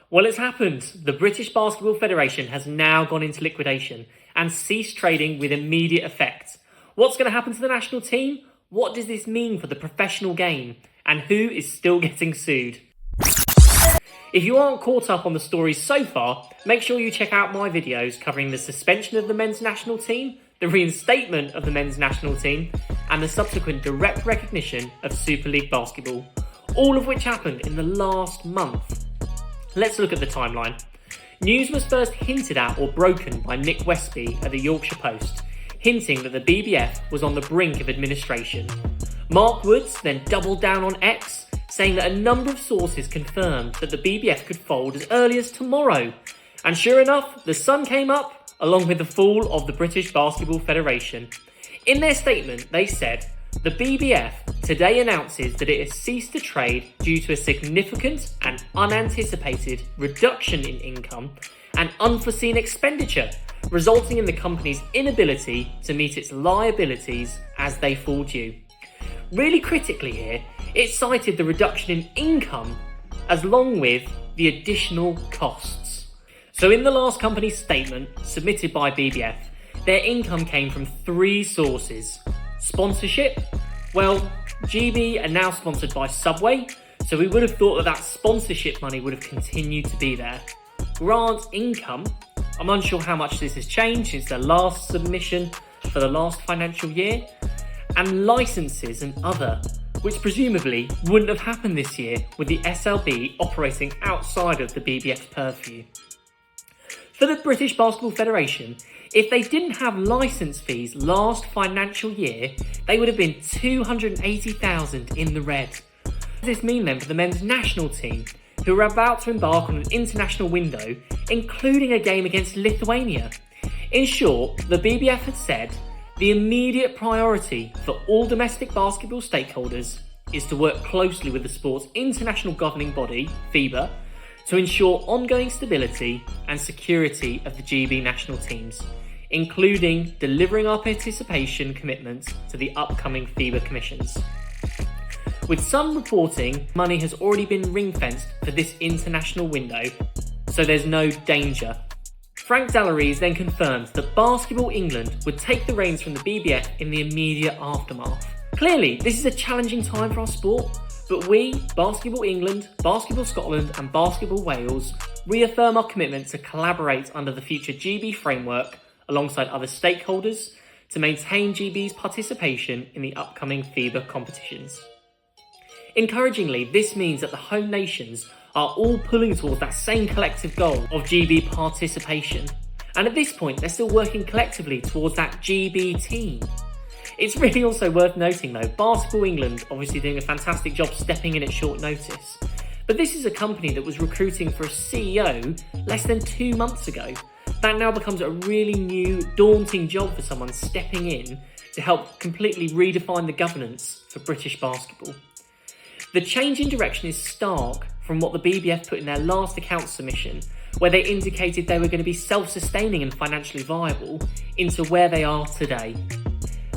Well, it's happened. The British Basketball Federation has now gone into liquidation and ceased trading with immediate effect. What's going to happen to the national team? What does this mean for the professional game? And who is still getting sued? If you aren't caught up on the stories so far, make sure you check out my videos covering the suspension of the men's national team, the reinstatement of the men's national team, and the subsequent direct recognition of Super League basketball, all of which happened in the last month. Let's look at the timeline. News was first hinted at or broken by Nick Westby at the Yorkshire Post, hinting that the BBF was on the brink of administration. Mark Woods then doubled down on X, saying that a number of sources confirmed that the BBF could fold as early as tomorrow. And sure enough, the sun came up, along with the fall of the British Basketball Federation. In their statement, they said, "The BBF today announces that it has ceased to trade due to a significant and unanticipated reduction in income and unforeseen expenditure, resulting in the company's inability to meet its liabilities as they fall due." Really critically here, it cited the reduction in income as long with the additional costs. So in the last company's statement submitted by BBF, their income came from three sources. Sponsorship. Well, GB are now sponsored by Subway, so we would have thought that sponsorship money would have continued to be there. Grant income. I'm unsure how much this has changed since the last submission for the last financial year. And licenses and other, which presumably wouldn't have happened this year with the SLB operating outside of the BBF's purview. For the British Basketball Federation, if they didn't have licence fees last financial year, they would have been $280,000 in the red. What does this mean then for the men's national team, who are about to embark on an international window, including a game against Lithuania? In short, the BBF had said, the immediate priority for all domestic basketball stakeholders is to work closely with the sport's international governing body, FIBA, to ensure ongoing stability and security of the GB national teams, including delivering our participation commitments to the upcoming FIBA commissions. With some reporting, money has already been ring-fenced for this international window, so there's no danger. Frank Dalleries then confirmed that Basketball England would take the reins from the BBF in the immediate aftermath. Clearly, this is a challenging time for our sport, but we, Basketball England, Basketball Scotland and Basketball Wales, reaffirm our commitment to collaborate under the future GB framework alongside other stakeholders to maintain GB's participation in the upcoming FIBA competitions. Encouragingly, this means that the home nations are all pulling towards that same collective goal of GB participation. And at this point, they're still working collectively towards that GB team. It's really also worth noting though, Basketball England obviously doing a fantastic job stepping in at short notice. But this is a company that was recruiting for a CEO less than 2 months ago. That now becomes a really new, daunting job for someone stepping in to help completely redefine the governance for British basketball. The change in direction is stark from what the BBF put in their last account submission, where they indicated they were going to be self-sustaining and financially viable, into where they are today.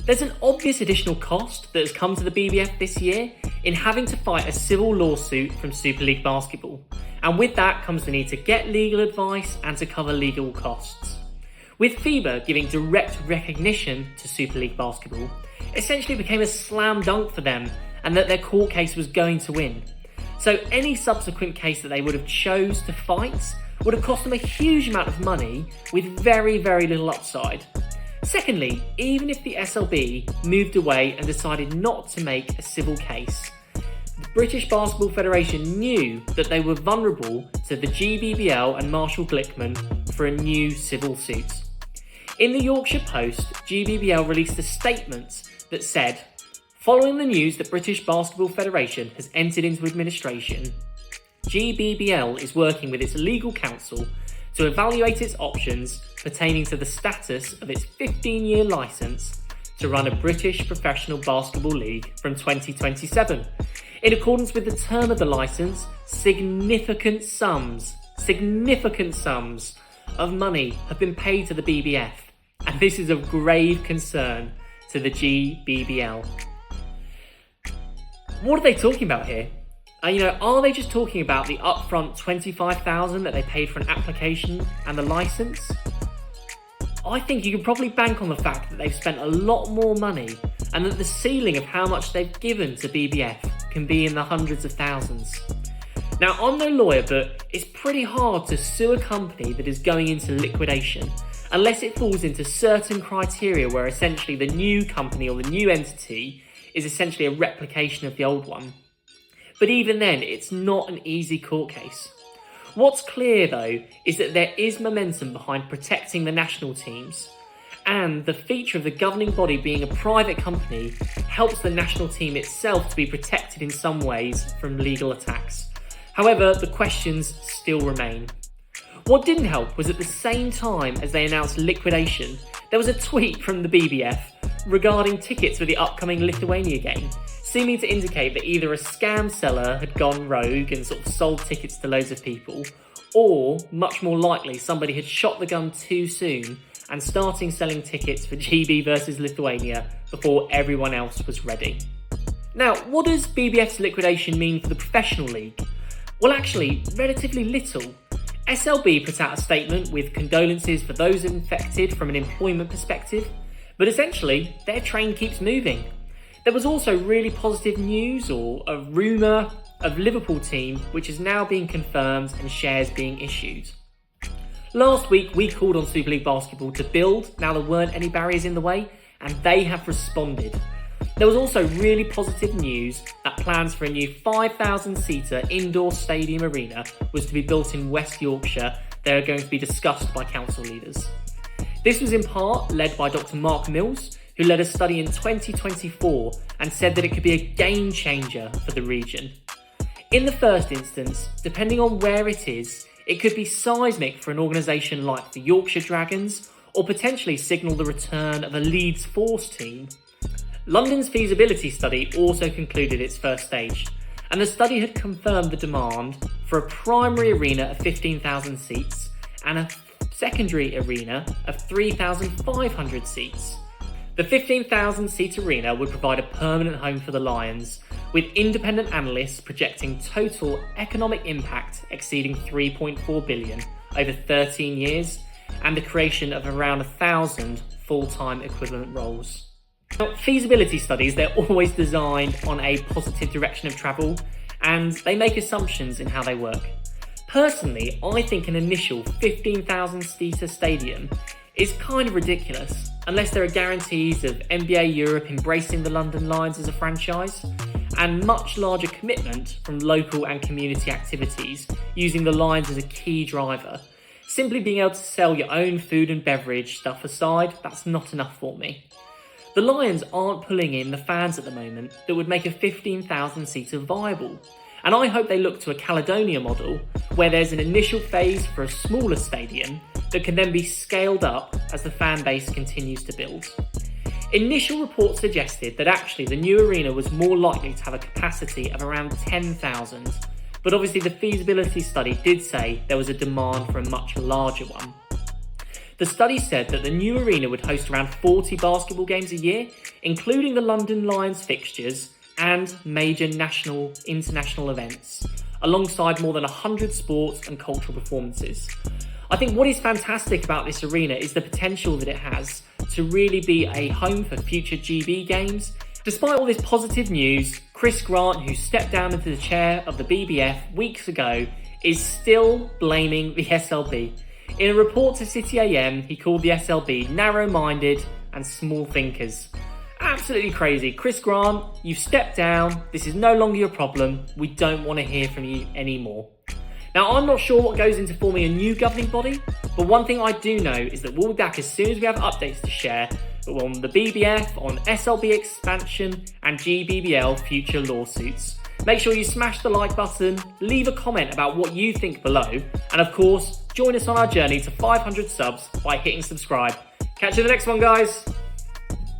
There's an obvious additional cost that has come to the BBF this year in having to fight a civil lawsuit from Super League basketball, and with that comes the need to get legal advice and to cover legal costs. With FIBA giving direct recognition to Super League basketball, essentially became a slam dunk for them and that their court case was going to win. So any subsequent case that they would have chose to fight would have cost them a huge amount of money with very, very little upside. Secondly, even if the SLB moved away and decided not to make a civil case, the British Basketball Federation knew that they were vulnerable to the GBBL and Marshall Glickman for a new civil suit. In the Yorkshire Post, GBBL released a statement that said, "Following the news that British Basketball Federation has entered into administration, GBBL is working with its legal counsel to evaluate its options pertaining to the status of its 15-year licence to run a British professional basketball league from 2027. In accordance with the term of the licence, significant sums of money have been paid to the BBF, and this is of grave concern to the GBBL." What are they talking about here? Are they just talking about the upfront $25,000 that they paid for an application and the license? I think you can probably bank on the fact that they've spent a lot more money and that the ceiling of how much they've given to BBF can be in the hundreds of thousands. Now, I'm no lawyer, but it's pretty hard to sue a company that is going into liquidation unless it falls into certain criteria where essentially the new company or the new entity is essentially a replication of the old one. But even then, it's not an easy court case. What's clear though is that there is momentum behind protecting the national teams, and the feature of the governing body being a private company helps the national team itself to be protected in some ways from legal attacks. However, the questions still remain. What didn't help was at the same time as they announced liquidation, there was a tweet from the BBF regarding tickets for the upcoming Lithuania game, seeming to indicate that either a scam seller had gone rogue and sort of sold tickets to loads of people, or, much more likely, somebody had shot the gun too soon and starting selling tickets for GB versus Lithuania before everyone else was ready. Now, what does BBF's liquidation mean for the professional league? Well, actually, relatively little. SLB put out a statement with condolences for those infected from an employment perspective, but essentially, their train keeps moving. There was also really positive news, or a rumour, of Liverpool team, which is now being confirmed and shares being issued. Last week, we called on Super League Basketball to build, now there weren't any barriers in the way, and they have responded. There was also really positive news that plans for a new 5,000-seater indoor stadium arena was to be built in West Yorkshire. They are going to be discussed by council leaders. This was in part led by Dr. Mark Mills, who led a study in 2024 and said that it could be a game changer for the region. In the first instance, depending on where it is, it could be seismic for an organisation like the Yorkshire Dragons, or potentially signal the return of a Leeds Force team. London's feasibility study also concluded its first stage, and the study had confirmed the demand for a primary arena of 15,000 seats and a secondary arena of 3,500 seats. The 15,000-seat arena would provide a permanent home for the Lions, with independent analysts projecting total economic impact exceeding $3.4 billion over 13 years, and the creation of around 1,000 full-time equivalent roles. Now, feasibility studies, they're always designed on a positive direction of travel, and they make assumptions in how they work. Personally, I think an initial 15,000-seater stadium is kind of ridiculous, unless there are guarantees of NBA Europe embracing the London Lions as a franchise, and much larger commitment from local and community activities using the Lions as a key driver. Simply being able to sell your own food and beverage stuff aside, that's not enough for me. The Lions aren't pulling in the fans at the moment that would make a 15,000-seater viable, and I hope they look to a Caledonia model where there's an initial phase for a smaller stadium that can then be scaled up as the fan base continues to build. Initial reports suggested that actually the new arena was more likely to have a capacity of around 10,000, but obviously the feasibility study did say there was a demand for a much larger one. The study said that the new arena would host around 40 basketball games a year, including the London Lions fixtures and major national, international events, alongside more than 100 sports and cultural performances. I think what is fantastic about this arena is the potential that it has to really be a home for future GB games. Despite all this positive news, Chris Grant, who stepped down into the chair of the BBF weeks ago, is still blaming the SLB. In a report to City AM, he called the SLB narrow-minded and small thinkers. Absolutely crazy. Chris Grant, you've stepped down. This is no longer your problem. We don't want to hear from you anymore. Now, I'm not sure what goes into forming a new governing body, but one thing I do know is that we'll be back as soon as we have updates to share on the BBF, on SLB expansion and GBBL future lawsuits. Make sure you smash the like button, leave a comment about what you think below, and of course, join us on our journey to 500 subs by hitting subscribe. Catch you in the next one, guys.